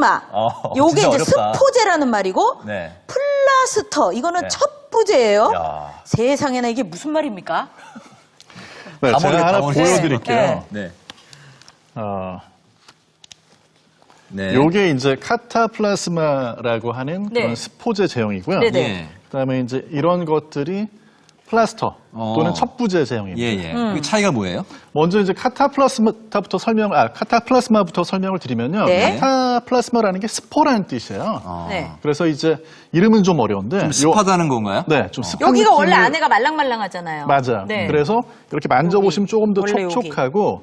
플라스마. 요게 진짜 이제 어렵다. 스포제라는 말이고 네. 플라스터 이거는 네. 첩부제예요. 야. 세상에나 이게 무슨 말입니까? 네, 다 제가 모르겠다, 하나 모르겠어. 보여드릴게요. 네. 네. 요게 이제 카타플라스마라고 하는 네. 그런 스포제 제형이고요. 네네. 예. 그다음에 이제 이런 것들이 플라스터 또는 첩부제 제형입니다. 예, 예. 그 차이가 뭐예요? 먼저 이제 카타플라스마부터 설명을 드리면요. 네. 카타플라스마라는 게 스포라는 뜻이에요. 네. 그래서 이제 이름은 좀 어려운데 좀 습하다는 건가요? 네, 좀 습한 여기가 원래 느낌을- 안에가 말랑말랑하잖아요. 맞아요. 네. 그래서 이렇게 만져보시면 조금 더 원래 여기. 촉촉하고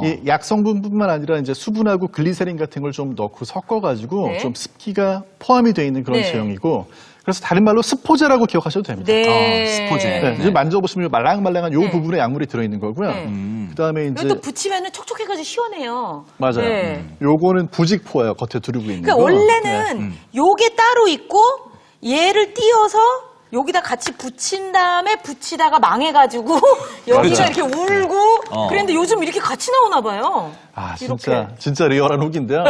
이 약성분뿐만 아니라 이제 수분하고 글리세린 같은 걸 좀 넣고 섞어가지고 네. 좀 습기가 포함이 되어 있는 그런 네. 제형이고 그래서 다른 말로 스포제라고 기억하셔도 됩니다. 네. 스포제. 네, 이제 만져보시면 말랑말랑한 요 네. 부분에 약물이 들어있는 거고요. 네. 그다음에 이제 이것도 붙이면은 촉촉해가지고 시원해요. 맞아요. 네. 요거는 부직포예요. 겉에 두르고 있는 그러니까 거. 원래는 네. 요게 따로 있고 얘를 띄어서 여기다 같이 붙인 다음에 붙이다가 망해가지고 여기가 그렇죠. 이렇게 울고 그랬는데 요즘 이렇게 같이 나오나 봐요. 아, 이렇게. 진짜 리얼한 후기인데요.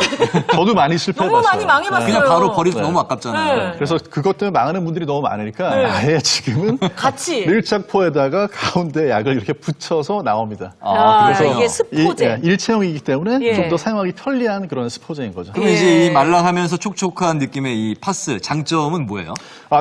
저도 많이 실패해봤어요. 너무 많이 망해봤어요. 그냥 바로 버리도 네. 너무 아깝잖아요. 네. 그래서 그것 때문에 망하는 분들이 너무 많으니까 아예 지금은 같이. 밀착포에다가 가운데 약을 이렇게 붙여서 나옵니다. 그래서 그래요? 이게 스포제. 일체형이기 때문에 예. 좀 더 사용하기 편리한 그런 스포제인 거죠. 그러면 예. 이제 이 말랑하면서 촉촉한 느낌의 이 파스 장점은 뭐예요?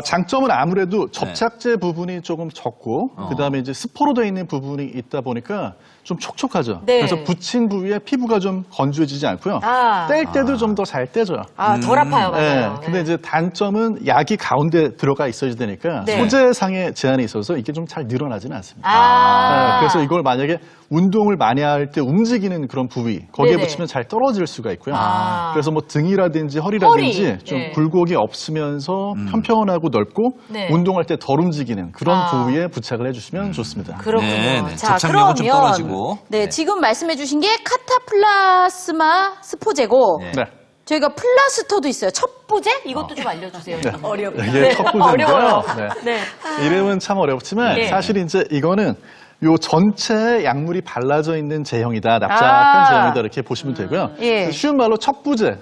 장점은 아무래도 접착제 부분이 조금 적고 그다음에 이제 스포로 되어 있는 부분이 있다 보니까 좀 촉촉하죠. 네. 그래서 붙인 부위에 피부가 좀 건조해지지 않고요. 뗄 때도 좀 더 잘 떼져요. 덜 아파요, 맞아요. 네. 근데 이제 단점은 약이 가운데 들어가 있어야 되니까 네. 소재상의 제한이 있어서 이게 좀 잘 늘어나지는 않습니다. 아. 그래서 이걸 만약에 운동을 많이 할 때 움직이는 그런 부위 거기에 네네. 붙이면 잘 떨어질 수가 있고요. 아. 그래서 뭐 등이라든지 허리라든지 허리. 좀 네. 굴곡이 없으면서 편평하고 넓고 네. 운동할 때 덜 움직이는 그런 아. 부위에 부착을 해주시면 좋습니다. 그렇군요. 네, 네. 자, 접착력은 좀 그러면 떨어지고. 네, 네. 지금 말씀해주신 게 카타플라스마 스포제고 네. 네. 저희가 플라스터도 있어요. 첩부제? 이것도 좀 알려주세요. 어렵다. 이게 첫 부제인데요. 어려워요. 네. 네. 이름은 참 어렵지만 네. 사실 이제 이거는 요 전체에 약물이 발라져 있는 제형이다, 아. 납작한 제형이다 이렇게 보시면 되고요. 예. 쉬운 말로 첩부제.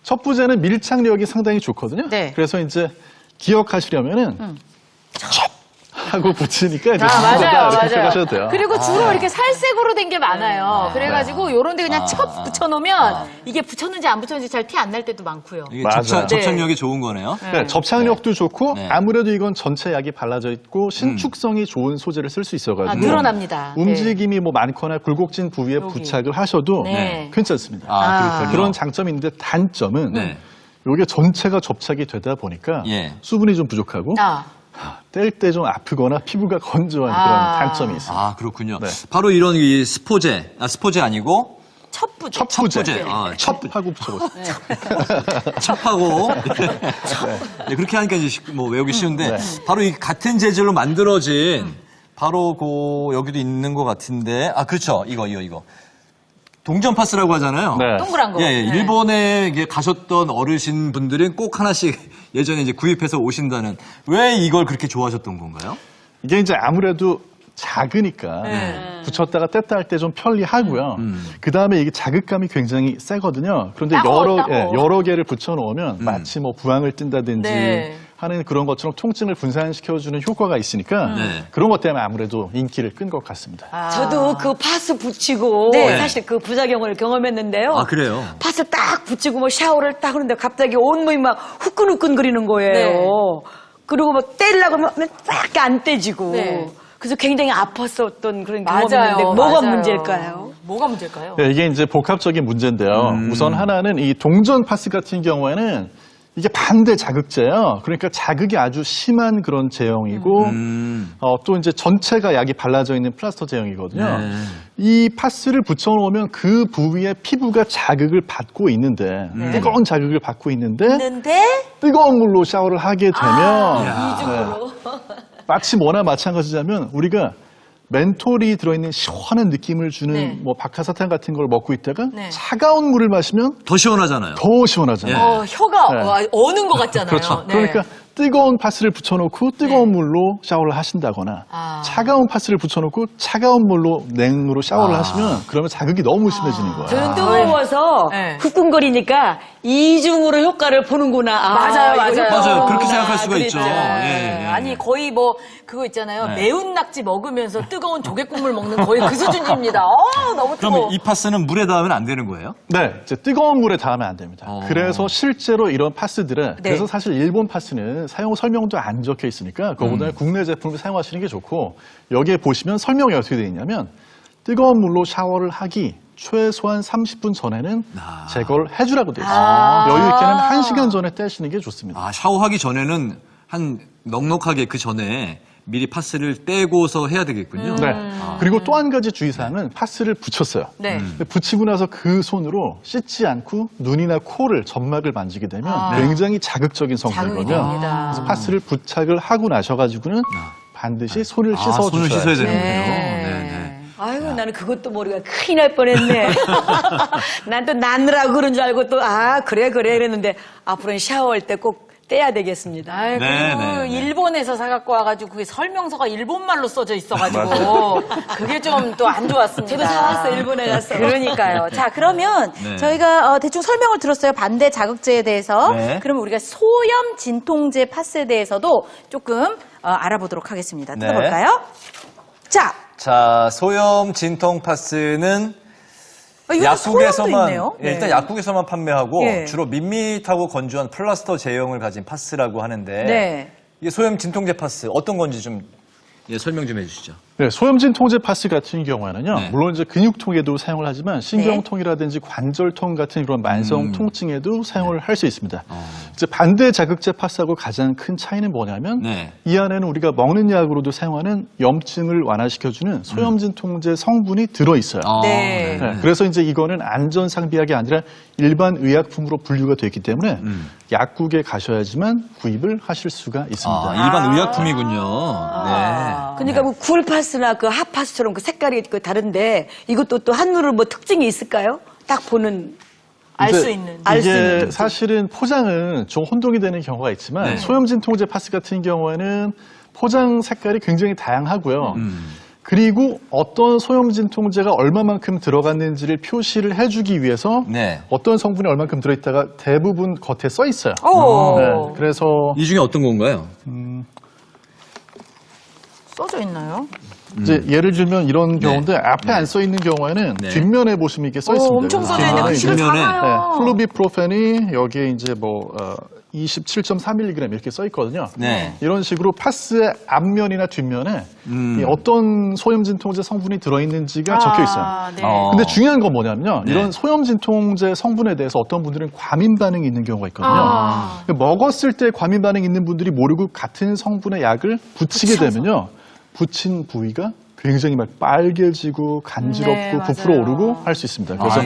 첩부제는 밀착력이 상당히 좋거든요. 네. 그래서 이제 기억하시려면은 첩 하고 붙이니까 이제 맞아요, 이렇게 맞아요. 생각하셔도 돼요. 그리고 주로 이렇게 살색으로 된 게 많아요. 그래가지고 요런 데 그냥 첩 붙여놓으면 이게 붙였는지 안 붙였는지 잘 티 안 날 때도 많고요. 이게 맞아요. 접착력이 좋은 거네요. 네, 접착력도 좋고 네. 아무래도 이건 전체 약이 발라져 있고 신축성이 좋은 소재를 쓸 수 있어가지고 늘어납니다. 움직임이 뭐 많거나 굴곡진 부위에 부착을 하셔도 네. 괜찮습니다. 그렇군요. 그런 장점이 있는데 단점은 네. 이게 전체가 접착이 되다 보니까 예. 수분이 좀 부족하고 뗄 때 좀 아프거나 피부가 건조한 그런 단점이 있습니다. 아, 그렇군요. 네. 바로 이런 이 스포제 아니고 첩부제. 첩부제. 첩하고 붙여보세요. 첩하고. 네, 그렇게 하니까 이제 뭐 외우기 쉬운데 바로 이 같은 재질로 만들어진 바로 여기도 있는 것 같은데 그렇죠. 이거. 동전 파스라고 하잖아요. 네. 동그란 거. 예, 네. 일본에 이게 가셨던 어르신 분들은 꼭 하나씩 예전에 이제 구입해서 오신다는 왜 이걸 그렇게 좋아하셨던 건가요? 이게 이제 아무래도 작으니까 붙였다가 뗐다 할 때 좀 편리하고요. 그 다음에 이게 자극감이 굉장히 세거든요. 그런데 따가워. 여러 개를 붙여놓으면 마치 뭐 부항을 뜬다든지 네. 하는 그런 것처럼 통증을 분산시켜주는 효과가 있으니까 네. 그런 것 때문에 아무래도 인기를 끈 것 같습니다. 저도 그 파스 붙이고 네. 사실 그 부작용을 경험했는데요. 아, 그래요? 파스 딱 붙이고 뭐 샤워를 딱 하는데 갑자기 온몸이 막 후끈후끈거리는 거예요. 네. 그리고 막 떼려고 하면 딱 안 떼지고. 네. 그래서 굉장히 아팠었던 그런 맞아요. 경험이 있는데 뭐가 맞아요. 문제일까요? 뭐가 문제일까요? 네, 이게 이제 복합적인 문제인데요. 우선 하나는 이 동전 파스 같은 경우에는 이게 반대 자극제예요. 그러니까 자극이 아주 심한 그런 제형이고 또 이제 전체가 약이 발라져 있는 플라스터 제형이거든요. 이 파스를 붙여놓으면 그 부위에 피부가 자극을 받고 있는데 뜨거운 자극을 받고 있는데 뜨거운 물로 샤워를 하게 되면 마치 뭐나 마찬가지자면 우리가 멘톨이 들어있는 시원한 느낌을 주는 네. 뭐 박하사탕 같은 걸 먹고 있다가 네. 차가운 물을 마시면 더 시원하잖아요. 더 시원하잖아요. 혀가 네. 어는 것 같잖아요. 그렇죠. 네. 그러니까 뜨거운 파스를 붙여놓고 뜨거운 물로 샤워를 하신다거나 차가운 파스를 붙여놓고 차가운 물로 냉으로 샤워를 하시면 그러면 자극이 너무 심해지는 거예요. 저는 뜨거워서 네. 후끈거리니까 이중으로 효과를 보는구나. 맞아요, 맞아요. 이거 효과 맞아요. 그렇게 보는구나. 생각할 수가 그랬죠. 있죠. 예, 예. 아니 거의 뭐 그거 있잖아요. 네. 매운 낙지 먹으면서 뜨거운 조개국물 먹는 거의 그 수준입니다. 너무 뜨거워. 그러면 이 파스는 물에 닿으면 안 되는 거예요? 네, 이제 뜨거운 물에 닿으면 안 됩니다. 그래서 실제로 이런 파스들은 네. 그래서 사실 일본 파스는 사용 설명도 안 적혀 있으니까 그거보다는 국내 제품을 사용하시는 게 좋고 여기에 보시면 설명이 어떻게 되어 있냐면 뜨거운 물로 샤워를 하기 최소한 30분 전에는 제거를 해주라고 되어 있습니다. 여유 있게는 1시간 전에 떼시는 게 좋습니다. 아, 샤워하기 전에는 한 넉넉하게 그 전에 미리 파스를 떼고서 해야 되겠군요. 네. 그리고 또 한 가지 주의사항은 파스를 붙였어요. 네. 근데 붙이고 나서 그 손으로 씻지 않고 눈이나 코를 점막을 만지게 되면 굉장히 자극적인 자극이 성분이거든요. 됩니다. 그래서 파스를 부착을 하고 나셔가지고는 반드시 손을 씻어 손을 주셔야 씻어야 돼요. 되는군요. 네. 네, 네. 아이고, 나는 그것도 모르고 큰일 날 뻔했네. 난 또 낳느라고 그런 줄 알고 또, 그래, 이랬는데 앞으로는 샤워할 때 꼭 떼야 되겠습니다. 아이, 그리고 네, 네, 네. 일본에서 사갖고 와가지고 그게 설명서가 일본말로 써져 있어가지고 그게 좀 또 안 좋았습니다. 저도 사왔어, 일본에 가서. 그러니까요. 자, 그러면 네. 저희가 대충 설명을 들었어요. 반대 자극제에 대해서. 네. 그러면 우리가 소염 진통제 파스에 대해서도 조금 알아보도록 하겠습니다. 네. 뜯어볼까요? 자, 자, 소염 진통 파스는 이거 소염도 있네요. 일단 약국에서만 판매하고 예. 주로 밋밋하고 건조한 플라스터 제형을 가진 파스라고 하는데 네. 이게 소염 진통제 파스 어떤 건지 좀 설명 좀 해주시죠. 네, 소염진 통제 파스 같은 경우에는요, 네. 물론 이제 근육통에도 사용을 하지만 신경통이라든지 관절통 같은 이런 만성 통증에도 사용을 할 수 있습니다. 이제 반대 자극제 파스하고 가장 큰 차이는 뭐냐면 네. 이 안에는 우리가 먹는 약으로도 사용하는 염증을 완화시켜주는 소염진 통제 성분이 들어 있어요. 네. 네, 그래서 이제 이거는 안전 상비약이 아니라 일반 의약품으로 분류가 되어 있기 때문에 약국에 가셔야지만 구입을 하실 수가 있습니다. 일반 의약품이군요. 네. 그러니까 뭐 굴파스나 그 핫파스처럼 그 색깔이 그 다른데 이것도 또 한누를 뭐 특징이 있을까요? 딱 보는. 알 이제 수 있는. 알 수 이게 있는 사실은 포장은 좀 혼동이 되는 경우가 있지만 네. 소염진 통제 파스 같은 경우에는 포장 색깔이 굉장히 다양하고요. 그리고 어떤 소염진 통제가 얼마만큼 들어갔는지를 표시를 해주기 위해서 네. 어떤 성분이 얼마만큼 들어있다가 대부분 겉에 써 있어요. 오. 네, 그래서 이 중에 어떤 건가요? 써져 있나요? 이제 예를 들면 이런 경우인데 앞에 안 써 있는 경우에는 네. 뒷면에 보시면 이게 써 있습니다. 엄청 써져 있네. 뒷면에 글씨가 뒷면에. 작아요. 플루비프로펜이 여기에 이제 27.4mg 이렇게 써 있거든요. 네. 이런 식으로 파스의 앞면이나 뒷면에 이 어떤 소염진통제 성분이 들어있는지가 적혀 있어요. 네. 근데 중요한 건 뭐냐면요. 네. 이런 소염진통제 성분에 대해서 어떤 분들은 과민 반응이 있는 경우가 있거든요. 먹었을 때 과민 반응이 있는 분들이 모르고 같은 성분의 약을 붙이게 되면요. 붙인 부위가 굉장히 막 빨개지고 간지럽고 네, 부풀어 맞아요. 오르고 할 수 있습니다. 그래서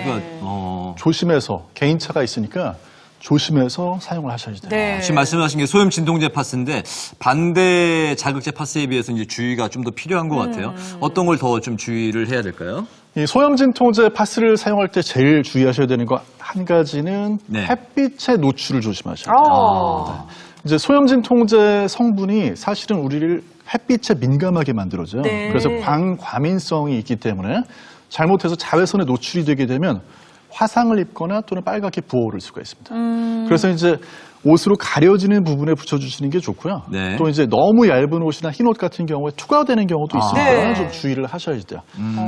조심해서 개인차가 있으니까 조심해서 사용을 하셔야 돼요. 네. 지금 말씀하신 게 소염 진통제 파스인데 반대 자극제 파스에 비해서 이제 주의가 좀 더 필요한 것 같아요. 어떤 걸 더 좀 주의를 해야 될까요? 이 소염진통제 파스를 사용할 때 제일 주의하셔야 되는 거 한 가지는 네. 햇빛의 노출을 조심하셔야 돼요. 이제 소염진통제 성분이 사실은 우리를 햇빛에 민감하게 만들어줘요. 네. 그래서 광과민성이 있기 때문에 잘못해서 자외선에 노출이 되게 되면 화상을 입거나 또는 빨갛게 부어오를 수가 있습니다. 그래서 이제 옷으로 가려지는 부분에 붙여주시는 게 좋고요. 네. 또 이제 너무 얇은 옷이나 흰 옷 같은 경우에 투과되는 경우도 있으니까 네. 좀 주의를 하셔야 돼요.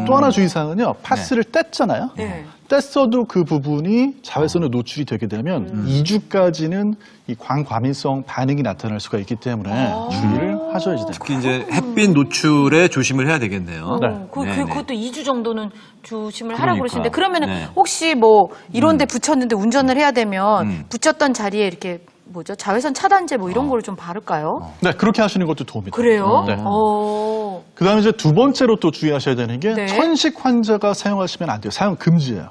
또 하나 주의사항은요. 파스를 뗐잖아요. 네. 뗐어도 그 부분이 자외선에 노출이 되게 되면 2주까지는 이 광과민성 반응이 나타날 수가 있기 때문에 주의를 하셔야 돼요. 특히 이제 햇빛 노출에 조심을 해야 되겠네요. 네. 그것도 2주 정도는 조심을 하라고 그러니까. 그러시는데 그러면은 네. 혹시 뭐 이런 데 붙였는데 운전을 해야 되면 붙였던 자리에 이렇게 자외선 차단제 뭐 이런 거를 좀 바를까요? 네, 그렇게 하시는 것도 도움이 돼요. 그래요? 네. 그 다음에 이제 두 번째로 또 주의하셔야 되는 게 네. 천식 환자가 사용하시면 안 돼요. 사용 금지예요.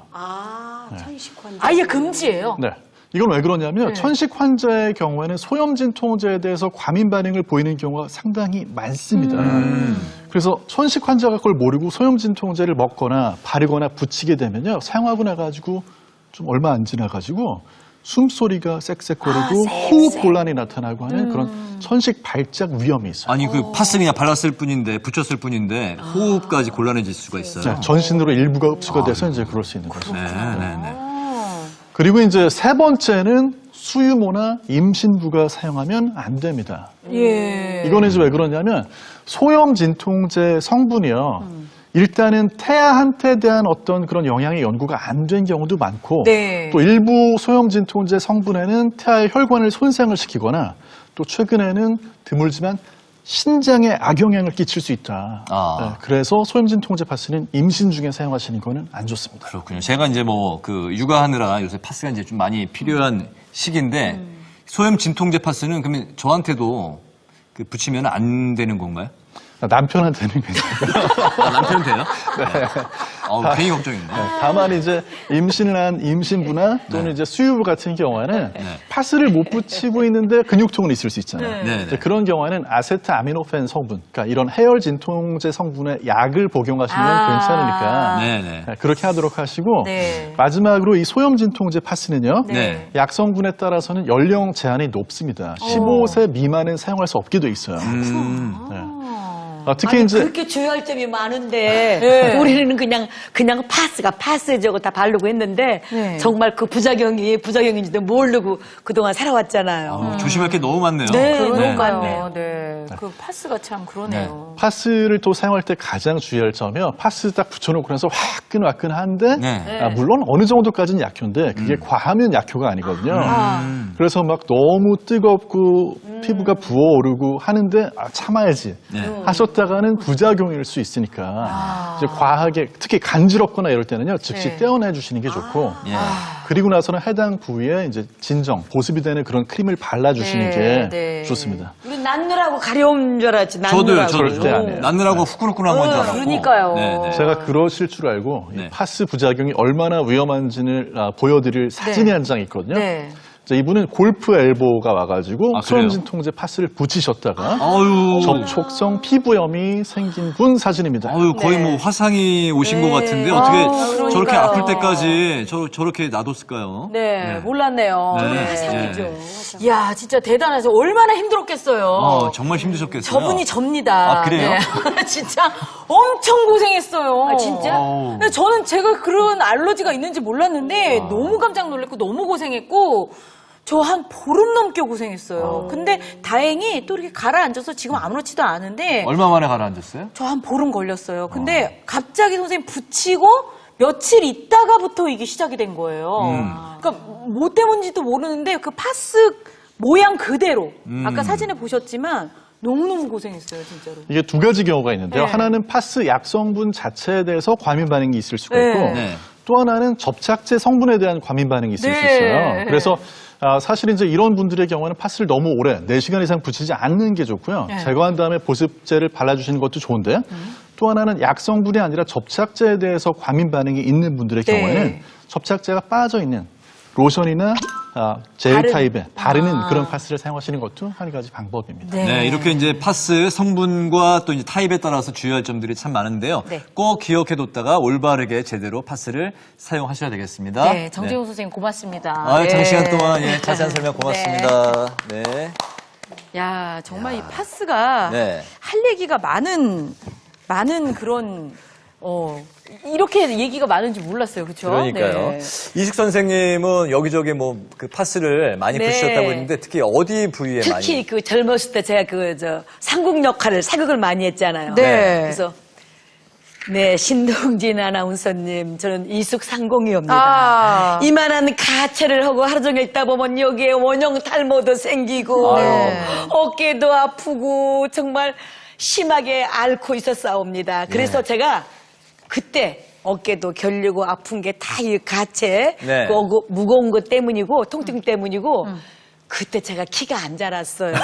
천식 환자. 아예 금지예요. 네. 이건 왜 그러냐면 네. 천식 환자의 경우에는 소염진통제에 대해서 과민 반응을 보이는 경우가 상당히 많습니다. 그래서 천식 환자가 그걸 모르고 소염진통제를 먹거나 바르거나 붙이게 되면요. 사용하고 나가지고 좀 얼마 안 지나가지고 숨소리가 쌕쌕거리고 호흡 곤란이 나타나고 하는 그런 천식 발작 위험이 있어요. 아니 그 파스 그냥 발랐을 뿐인데 붙였을 뿐인데 호흡까지 곤란해질 수가 있어요. 자, 전신으로 일부가 흡수가 돼서 이제 그럴 수 있는 거죠. 네. 그리고 이제 세 번째는 수유모나 임신부가 사용하면 안 됩니다. 예. 이거는 이제 왜 그러냐면 소염 진통제 성분이요. 일단은 태아한테 대한 어떤 그런 영향의 연구가 안 된 경우도 많고 네. 또 일부 소염 진통제 성분에는 태아의 혈관을 손상을 시키거나 또 최근에는 드물지만 신장에 악영향을 끼칠 수 있다. 네, 그래서 소염 진통제 파스는 임신 중에 사용하시는 거는 안 좋습니다. 그렇군요. 제가 이제 뭐 그 육아하느라 요새 파스가 이제 좀 많이 필요한 시기인데 소염 진통제 파스는 그러면 저한테도 그 붙이면 안 되는 건가요? 남편한테는 괜찮아요. 남편은 돼요? 네. 괜히 걱정이네. 다만 이제 임신을 한 임신부나 또는 이제 수유부 같은 경우에는 파스를 못 붙이고 있는데 근육통은 있을 수 있잖아요. 네. 이제 그런 경우에는 아세트아미노펜 성분, 그러니까 이런 해열 진통제 성분의 약을 복용하시면 괜찮으니까 네네. 그렇게 하도록 하시고 네. 마지막으로 이 소염 진통제 파스는요. 네. 약 성분에 따라서는 연령 제한이 높습니다. 15세 미만은 사용할 수 없게 돼 있어요. 네. 특히 아니, 이제 그렇게 주의할 점이 많은데 네. 우리는 그냥 파스 저거 다 바르고 했는데 네. 정말 그 부작용인지도 모르고 그동안 살아왔잖아요. 조심할 게 너무 많네요. 네, 너무 그러니까요. 많네요. 네. 그 파스가 참 그러네요. 파스를 또 사용할 때 가장 주의할 점이요. 파스 딱 붙여놓고 나서 화끈화끈한데 네. 물론 어느 정도까지는 약효인데 그게 과하면 약효가 아니거든요. 그래서 막 너무 뜨겁고 피부가 부어오르고 하는데 참아야지 하셨다가는 부작용일 수 있으니까 이제 과하게 특히 간지럽거나 이럴 때는요 즉시 네. 떼어내 주시는 게 좋고 예. 그리고 나서는 해당 부위에 이제 진정 보습이 되는 그런 크림을 발라주시는 네, 게 네. 좋습니다. 우리 낳느라고 가려운 줄 알았지. 저도요. 낳느라고. 절대 안 해요. 낳느라고 후끈후끈한 건 줄 알았고. 그러니까요. 네네. 제가 그러실 줄 알고 이 네. 파스 부작용이 얼마나 위험한지를 보여드릴 사진이 한 장 있거든요. 네. 자, 이분은 골프 엘보가 와가지고 아, 그래요? 소염 진통제 파스를 붙이셨다가 아유. 접촉성 피부염이 생긴 분 사진입니다. 아유, 거의 네. 뭐 화상이 오신 것 같은데 어떻게 저렇게 아플 때까지 저렇게 놔뒀을까요? 네, 몰랐네요. 네. 화상이죠. 이야, 진짜 대단하죠. 얼마나 힘들었겠어요. 정말 힘드셨겠어요. 저분이 접니다. 아, 그래요? 네. 진짜 엄청 고생했어요. 아, 진짜? 어우. 근데 저는 제가 그런 알러지가 있는지 몰랐는데 너무 깜짝 놀랐고 너무 고생했고 저 한 보름 넘게 고생했어요. 근데 다행히 또 이렇게 가라앉아서 지금 아무렇지도 않은데 얼마 만에 가라앉았어요? 저 한 보름 걸렸어요. 근데 갑자기 선생님 붙이고 며칠 있다가부터 이게 시작이 된 거예요. 그러니까 뭐 때문인지도 모르는데 그 파스 모양 그대로 아까 사진에 보셨지만 너무너무 고생했어요, 진짜로. 이게 두 가지 경우가 있는데요. 네. 하나는 파스 약성분 자체에 대해서 과민 반응이 있을 수가 네. 있고 네. 또 하나는 접착제 성분에 대한 과민 반응이 있을 수 네. 있어요. 그래서 사실 이제 이런 분들의 경우는 파스를 너무 오래 4시간 이상 붙이지 않는 게 좋고요. 네. 제거한 다음에 보습제를 발라주시는 것도 좋은데 또 하나는 약성분이 아니라 접착제에 대해서 과민 반응이 있는 분들의 네. 경우에는 접착제가 빠져 있는 로션이나 젤 타입의 바르는 그런 파스를 사용하시는 것도 한 가지 방법입니다. 네, 이렇게 이제 파스 성분과 또 이제 타입에 따라서 주의할 점들이 참 많은데요. 네. 꼭 기억해뒀다가 올바르게 제대로 파스를 사용하셔야 되겠습니다. 네, 정재훈 선생님 고맙습니다. 장시간 동안 자세한 설명 고맙습니다. 네. 야, 정말 이 파스가 네. 할 얘기가 많은 그런 이렇게 얘기가 많은지 몰랐어요. 그렇죠? 그러니까요. 네. 이식 선생님은 여기저기 뭐 그 파스를 많이 네. 붙이셨다고 했는데 특히 어디 부위에 많이? 특히 그 젊었을 때 제가 상국 역할을 사극을 많이 했잖아요. 네. 그래서 네, 신동진 아나운서님, 저는 이숙상공이옵니다. 아. 이만한 가채를 하고 하루 종일 있다 보면 여기에 원형 탈모도 생기고 아유. 어깨도 아프고 정말 심하게 앓고 있었사옵니다. 그래서 제가 그때 어깨도 결리고 아픈 게 다 이 가채, 네. 그 무거운 것 때문이고 통증 때문이고 그때 제가 키가 안 자랐어요.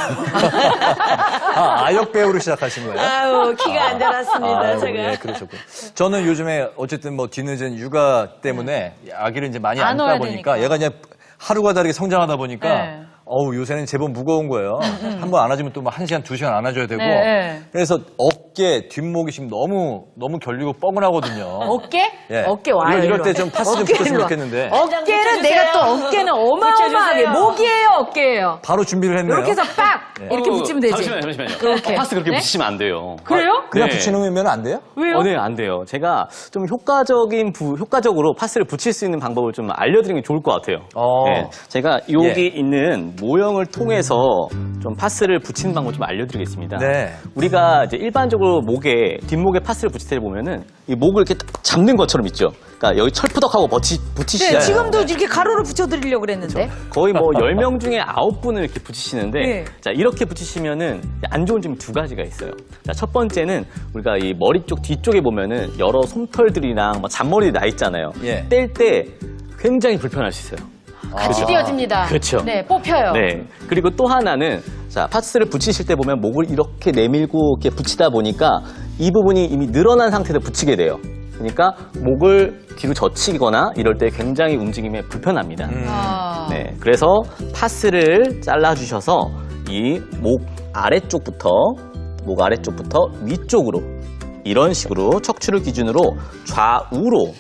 아역 배우로 시작하신 거예요? 아유, 키가 안 자랐습니다, 아유, 제가. 예, 그러셨군. 저는 요즘에 어쨌든 뭐 뒤늦은 육아 때문에 아기를 이제 많이 안 안다 넣어야 보니까 되니까. 얘가 그냥 하루가 다르게 성장하다 보니까 네. 어우, 요새는 제법 무거운 거예요. 한 번 안아주면 또 막 1시간, 2시간 안아줘야 되고. 네. 그래서 어깨, 뒷목이 지금 너무 결리고 뻐근하거든요. 어깨? 예. 어깨 와요. 이럴 때 일로. 좀 파스 좀 어깨 붙였으면 일로 와. 좋겠는데. 어깨는 내가 또 어깨는 어마어마하게 붙여주세요. 목이에요, 어깨예요. 바로 준비를 했네요. 이렇게 해서 빡 이렇게 붙이면 되지. 잠시만요. 그렇게. 파스 그렇게 네? 붙이시면 안 돼요. 그래요? 그냥 네. 붙이면 안 돼요? 왜요? 네, 안 돼요. 제가 좀 효과적으로 파스를 붙일 수 있는 방법을 좀 알려드리는 게 좋을 것 같아요. 네, 제가 여기 있는 모형을 통해서 좀 파스를 붙이는 방법 좀 알려드리겠습니다. 네. 우리가 이제 일반적으로 뒷목에 파스를 붙일 때 보면은 이 목을 이렇게 딱 잡는 것처럼 있죠. 그러니까 여기 철푸덕하고 붙이시잖아요. 네, 지금도 이렇게 가로로 붙여드리려고 그랬는데. 거의 뭐 10명 중에 9분을 이렇게 붙이시는데 네. 자, 이렇게 붙이시면은 안 좋은 점이 두 가지가 있어요. 자, 첫 번째는 우리가 이 머리 쪽 뒤쪽에 보면은 여러 솜털들이랑 뭐 잔머리 나 있잖아요. 예. 뗄 때 굉장히 불편할 수 있어요. 같이 띄어집니다. 그렇죠. 네, 뽑혀요. 네. 그리고 또 하나는 자, 파스를 붙이실 때 보면 목을 이렇게 내밀고 이렇게 붙이다 보니까 이 부분이 이미 늘어난 상태에서 붙이게 돼요. 그러니까 목을 뒤로 젖히거나 이럴 때 굉장히 움직임에 불편합니다. 아. 네, 그래서 파스를 잘라주셔서 이 목 아래쪽부터 위쪽으로 이런 식으로 척추를 기준으로 좌우로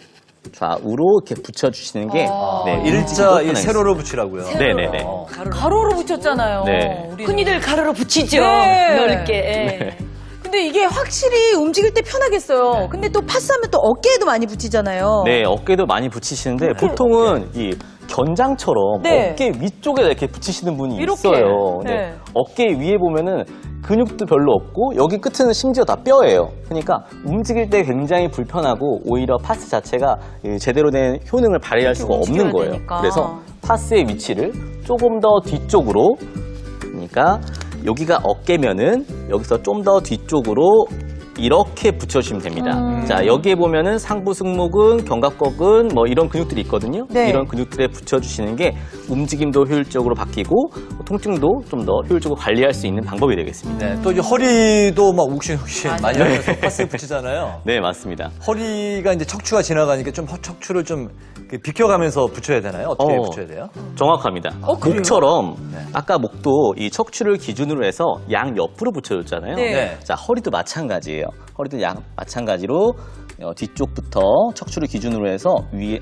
이렇게 붙여주시는 게 네, 일자 움직임이 세로로 붙이라고요. 네네네. 가로로 붙였잖아요. 네. 우리는. 흔히들 가로로 붙이죠. 네. 넓게. 예. 근데 이게 확실히 움직일 때 편하겠어요. 근데 또 파스하면 또 어깨에도 많이 붙이잖아요. 네, 어깨도 많이 붙이시는데 보통은 이 견장처럼 네. 어깨 위쪽에 이렇게 붙이시는 분이 이렇게. 있어요. 네. 네. 어깨 위에 보면은 근육도 별로 없고 여기 끝은 심지어 다 뼈예요. 그러니까 움직일 때 굉장히 불편하고 오히려 파스 자체가 제대로 된 효능을 발휘할 수가 없는 거예요. 되니까. 그래서 파스의 위치를 조금 더 뒤쪽으로, 그러니까 여기가 어깨면은 여기서 좀 더 뒤쪽으로 이렇게 붙여주시면 됩니다. 자, 여기에 보면은 상부 승모근, 견갑골근 뭐 이런 근육들이 있거든요. 네. 이런 근육들에 붙여주시는 게 움직임도 효율적으로 바뀌고 통증도 좀 더 효율적으로 관리할 수 있는 방법이 되겠습니다. 네, 또 이제 허리도 막 욱신욱신 많이 하면서 파스 붙이잖아요. 네, 맞습니다. 허리가 이제 척추가 지나가니까 좀 척추를 좀 비켜가면서 붙여야 되나요? 어떻게 붙여야 돼요? 정확합니다. 그래요? 목처럼 네. 아까 목도 이 척추를 기준으로 해서 양 옆으로 붙여줬잖아요. 네. 자, 허리도 마찬가지예요. 허리도 마찬가지로 뒤쪽부터 척추를 기준으로 해서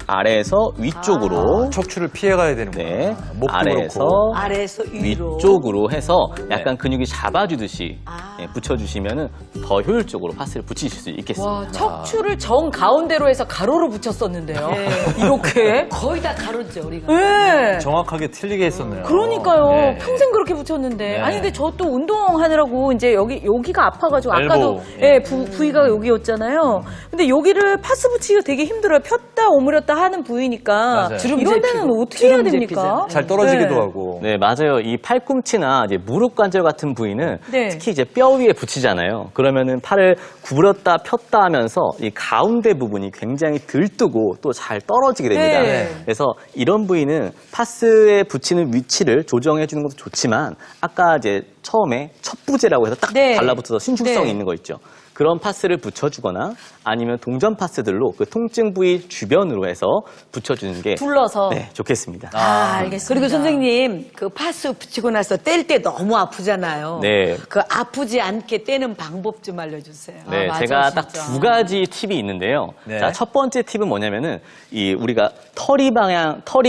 아래에서 위쪽으로 척추를 피해가야 되는구나. 네, 목도 아래에서 그렇고. 아래에서 위로. 위쪽으로 해서 약간 근육이 잡아주듯이 아. 붙여주시면은 더 효율적으로 파스를 붙이실 수 있겠습니다. 와, 척추를 정 가운데로 해서 가로로 붙였었는데요. 이렇게. 거의 다 가로죠, 우리가. 네. 정확하게 틀리게 했었네요. 그러니까요. 네. 평생 그렇게 붙였는데. 네. 아니, 근데 저 또 운동하느라고 이제 여기가 아파가지고 아까도 엘보. 예, 부위가 여기였잖아요. 근데 여기를 파스 붙이기가 되게 힘들어요. 폈다 오므렸다 하는 부위니까. 맞아요. 이런 데는 어떻게 해야 됩니까? 잘 떨어지기도 네. 하고. 네, 맞아요. 이 팔꿈치나 이제 무릎 관절 같은 부위는 네. 특히 이제 뼈 위에 붙이잖아요. 그러면은 팔을 구부렸다 폈다 하면서 이 가운데 부분이 굉장히 들뜨고 또 잘 떨어지게 됩니다. 네. 그래서 이런 부위는 파스에 붙이는 위치를 조정해 주는 것도 좋지만 아까 이제 처음에 첩부제라고 해서 딱 네. 달라붙어서 신축성이 네. 있는 거 있죠. 그런 파스를 붙여주거나 아니면 동전 파스들로 그 통증 부위 주변으로 해서 붙여주는 게 둘러서. 네, 좋겠습니다. 알겠습니다. 그리고 선생님, 그 파스 붙이고 나서 뗄 때 너무 아프잖아요. 네. 그 아프지 않게 떼는 방법 좀 알려주세요. 네, 맞아, 제가 진짜. 딱 두 가지 팁이 있는데요. 네. 자, 첫 번째 팁은 뭐냐면은 우리가 털이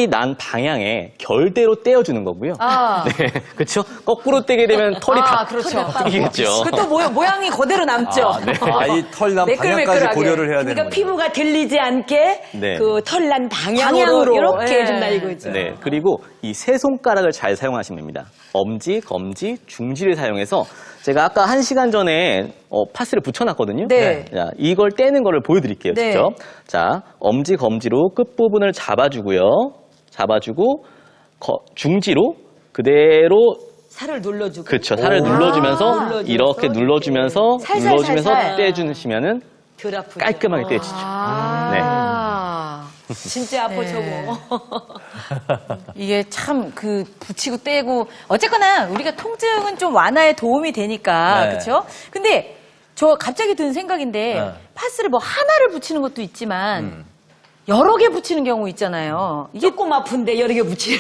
난 방향에 결대로 떼어주는 거고요. 아. 네, 그렇죠. 거꾸로 떼게 되면 털이 다 그렇죠. 뜯기겠죠. 그또 모양이 그대로 남죠. 이 털 난 방향까지 매끌매끌하게. 고려를 해야 되는 그러니까 거예요. 피부가 들리지 않게 네. 그 털 난 방향으로, 방향으로. 이렇게 예. 해준다 이거죠. 네, 그리고 이 세 손가락을 잘 사용하시면 됩니다. 엄지, 검지, 중지를 사용해서 제가 아까 1시간 전에 파스를 붙여놨거든요. 네. 자, 이걸 떼는 거를 보여드릴게요. 네. 직접. 자, 엄지, 검지로 끝부분을 잡아주고요. 잡아주고 중지로 그대로 살을 눌러주고. 그렇죠. 살을 눌러주면서 이렇게 눌러주면서 살살, 눌러주면서 살살. 떼주시면은 덜 아프죠. 깔끔하게 떼지죠. 아. 진짜 아파 네. 저거. 이게 참 그 붙이고 떼고 어쨌거나 우리가 통증은 좀 완화에 도움이 되니까 네. 그렇죠? 근데 저 갑자기 든 생각인데 네. 파스를 뭐 하나를 붙이는 것도 있지만 여러 개 붙이는 경우 있잖아요. 이게 조금 아픈데 여러 개 붙이는.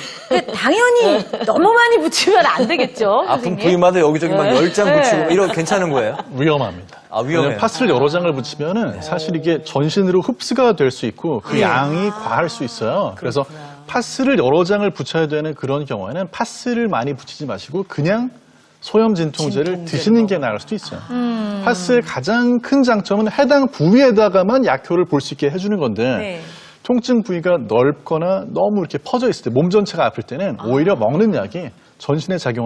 당연히 너무 많이 붙이면 안 되겠죠. 아픈 선생님? 부위마다 여기저기 막 네. 10장 네. 붙이고 이거 괜찮은 거예요? 위험합니다. 아, 위험해요? 왜냐면 파스를 여러 장을 붙이면은 사실 이게 전신으로 흡수가 될 수 있고 그 양이 과할 수 있어요. 그래서 파스를 여러 장을 붙여야 되는 그런 경우에는 파스를 많이 붙이지 마시고 그냥 소염 진통제를 드시는 게 나을 수도 있어요. 파스의 가장 큰 장점은 해당 부위에다가만 약효를 볼 수 있게 해주는 건데 네. 통증 부위가 넓거나 너무 이렇게 퍼져 있을 때 몸 전체가 아플 때는 오히려 먹는 약이 전신에 작용하는